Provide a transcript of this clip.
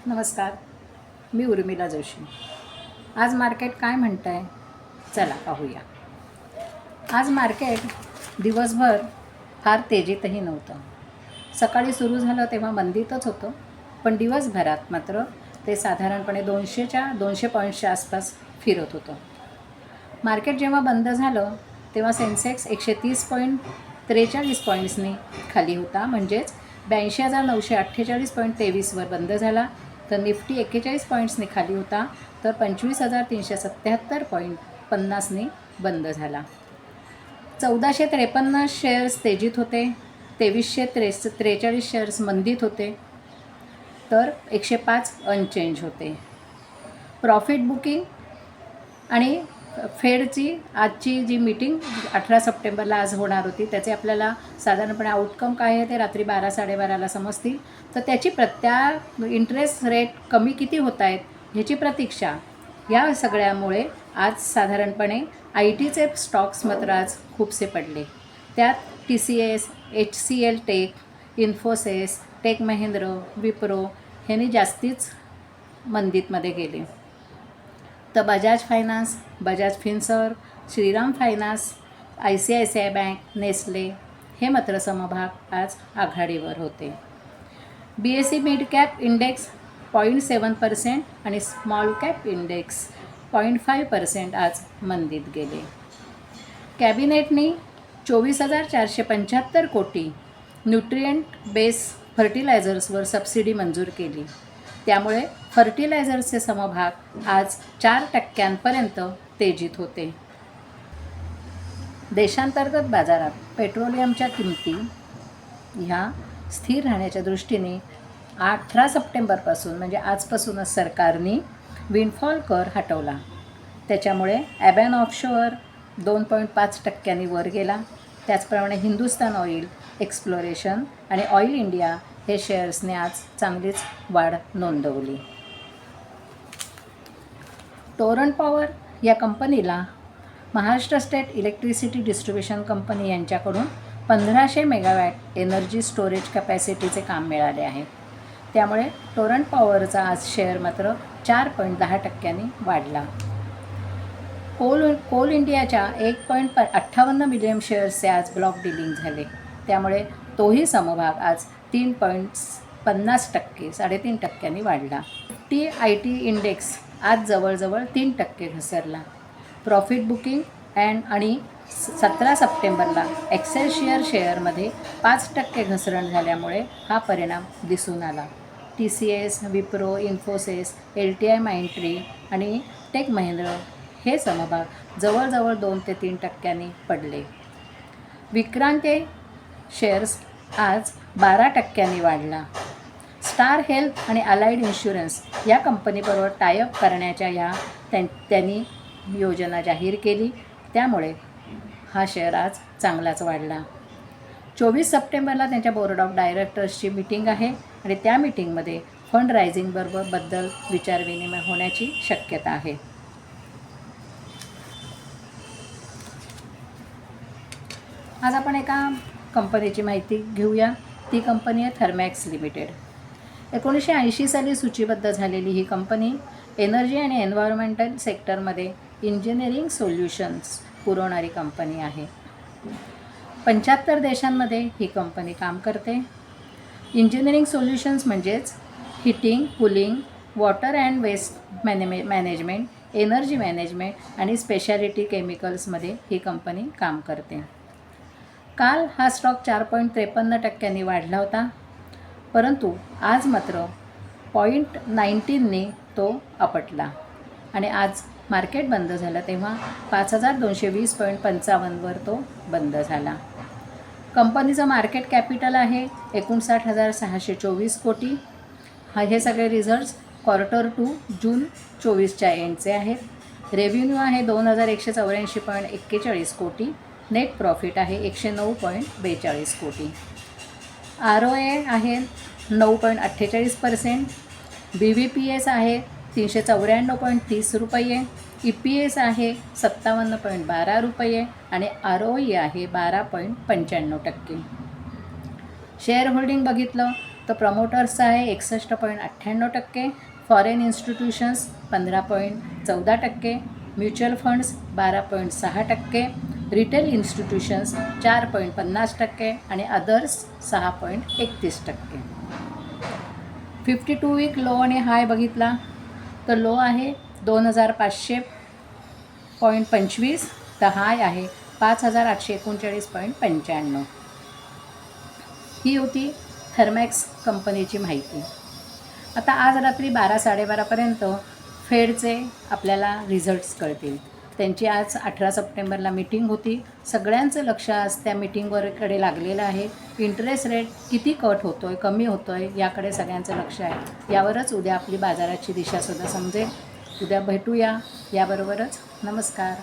नमस्कार, मी उर्मिला जोशी. आज मार्केट काय म्हणतं आहे चला पाहूया. आज मार्केट दिवसभर फार तेजीतही नव्हतं. सकाळी सुरू झालं तेव्हा मंदीतच होतं, पण दिवसभरात मात्र ते साधारणपणे 200 पॉईंट्सच्या आसपास फिरत होतं. मार्केट जेव्हा बंद झालं तेव्हा सेन्सेक्स 130.43 पॉईंट्सनी खाली होता, म्हणजेच 82,948.23वर बंद झाला. तर निफ्टी 41 पॉईंट्सनी खाली होता, तर 25,377.50नी बंद झाला. 1453 शेअर्स तेजीत होते, 2343 शेअर्स मंदीत होते, तर 105 अनचेंज होते. प्रॉफिट बुकिंग आणि फेडची आजची जी मीटिंग 18 सप्टेंबरला आज होणार होती, त्याचे आपल्याला साधारणपणे आउटकम काय आहे ते रात्री 12-12:30ला समजतील. तर त्याची इंटरेस्ट रेट कमी किती होत आहेत ह्याची प्रतीक्षा, या सगळ्यामुळे आज साधारणपणे ITचे स्टॉक्स मात्र आज खूपसे पडले. त्यात TCS, HCL tech, Infosys, tech Mahindra, Wipro ह्यांनी जास्तीच मंदीतमध्ये गेले. तर Bajaj finance, Bajaj Finserv, Shriram finance, ICICI bank, Nestle हे मात्र समभाग आज आघाडीवर होते. BSE मिड कॅप इंडेक्स 0.7% आणि स्मॉल कॅप इंडेक्स 0.5% आज मंदीत गेले. कॅबिनेटने 24,475 कोटी न्यूट्रिएंट बेस फर्टिलायझर्सवर सबसिडी मंजूर केली. त्यामुळे फर्टिलायझर्सचे समभाग आज 4% तेजीत होते. देशांतर्गत बाजारात पेट्रोलियमच्या किमती ह्या स्थिर राहण्याच्या दृष्टीने 18 सप्टेंबरपासून म्हणजे आजपासूनच सरकारने विंडफॉल कर हटवला. त्याच्यामुळे ॲबॅन ऑफशोअर 2.5% वर गेला. त्याचप्रमाणे हिंदुस्तान ऑइल, एक्सप्लोरेशन आणि ऑइल इंडिया हे शेअर्सने आज चांगलीच वाढ नोंदवली. टोरंट पॉवर या कंपनीला Maharashtra state electricity distribution company यांच्याकडून 1500 मेगावॅट एनर्जी स्टोरेज कॅपॅसिटीचे काम मिळाले आहे. त्यामुळे टोरंट पॉवरचा आज शेअर मात्र 4.10% वाढला. कोल इंडियाच्या 1.58 मिलियन शेअर्सचे आज ब्लॉक डिलिंग झाले. त्यामुळे तोही समभाग आज 3.50% 3.5% वाढला. IT इंडेक्स आज जवळजवळ 3% घसरला. प्रॉफिट बुकिंग आणि 17 सप्टेंबरला एक्सेलशियर शेअरमध्ये 5% घसरण झाल्यामुळे हा परिणाम दिसून आला. TCS, Wipro, Infosys, LTI Mindtree आणि टेक महिंद्र हे समभाग जवळजवळ 2 ते 3% पडले. विक्रांती शेअर्स आज 12% वाढला. स्टार हेल्थ आणि अलाइड इन्शुरन्स या कंपनीबरोबर टायअप करण्याच्या त्यांनी योजना जाहीर केली. त्यामुळे हा शेअर आज चांगलाच वाढला. 24 सप्टेंबरला त्यांच्या बोर्ड ऑफ डायरेक्टर्सची मीटिंग आहे आणि त्या मीटिंगमध्ये फंड रायझिंगबद्दल विचारविनिमय होण्याची शक्यता आहे. आज आपण एका कंपनीची माहिती घेऊया. ती कंपनी आहे थर्मॅक्स लिमिटेड. 1980 साली सूचीबद्ध झालेली ही कंपनी एनर्जी आणि एन्व्हायरमेंटल सेक्टरमध्ये इंजिनिअरिंग सोल्युशन्स पुरवणारी कंपनी आहे. 75 देशांमध्ये ही कंपनी काम करते. इंजिनिअरिंग सोल्युशन्स म्हणजेच heating, cooling, water and waste management, energy management आणि स्पेशालिटी केमिकल्समध्ये ही कंपनी काम करते. काल हा स्टॉक 4.53% वाढला होता, परंतु आज मात्र 0.19नी तो आपटला आणि आज मार्केट बंद झालं तेव्हा 5,220.55वर तो बंद झाला. कंपनीचं मार्केट कॅपिटल आहे 59,624 कोटी. हे सगळे रिझल्ट्स Q2 जून 24च्या एंडचे आहेत. रेव्हेन्यू आहे 2,184.41 कोटी. नेट प्रॉफिट आहे 109.42 कोटी. ROA आहे 9.48%. BVPS आहे 394.30 रुपये. EPS आहे 57.12 रुपये आणि ROE आहे 12.95%. शेअर होल्डिंग बघितलं तर प्रमोटर्सचं आहे 61.98%, foreign institutions 15.14%, mutual funds 12.6%, retail institutions 4.50% आणि अदर्स 6.31%. 52 वीक लो आणि हाय बघितला तर लो आहे 2500.25, तर हाय आहे 5839.95. ही होती थर्मॅक्स कंपनीची माहिती. आता आज रात्री 12-12:30पर्यंत फेडचे आपल्याला रिझल्ट्स कळतील. त्यांची आज 18 सप्टेंबरला मीटिंग होती. सगळ्यांचं लक्ष आज त्या मीटिंगवरकडे लागलेलं आहे. इंटरेस्ट रेट किती कट होतो आहे, कमी होतो आहे, याकडे सगळ्यांचं लक्ष आहे. यावरच उद्या आपली बाजाराची दिशासुद्धा समजेल. उद्या भेटूया. याबरोबरच नमस्कार.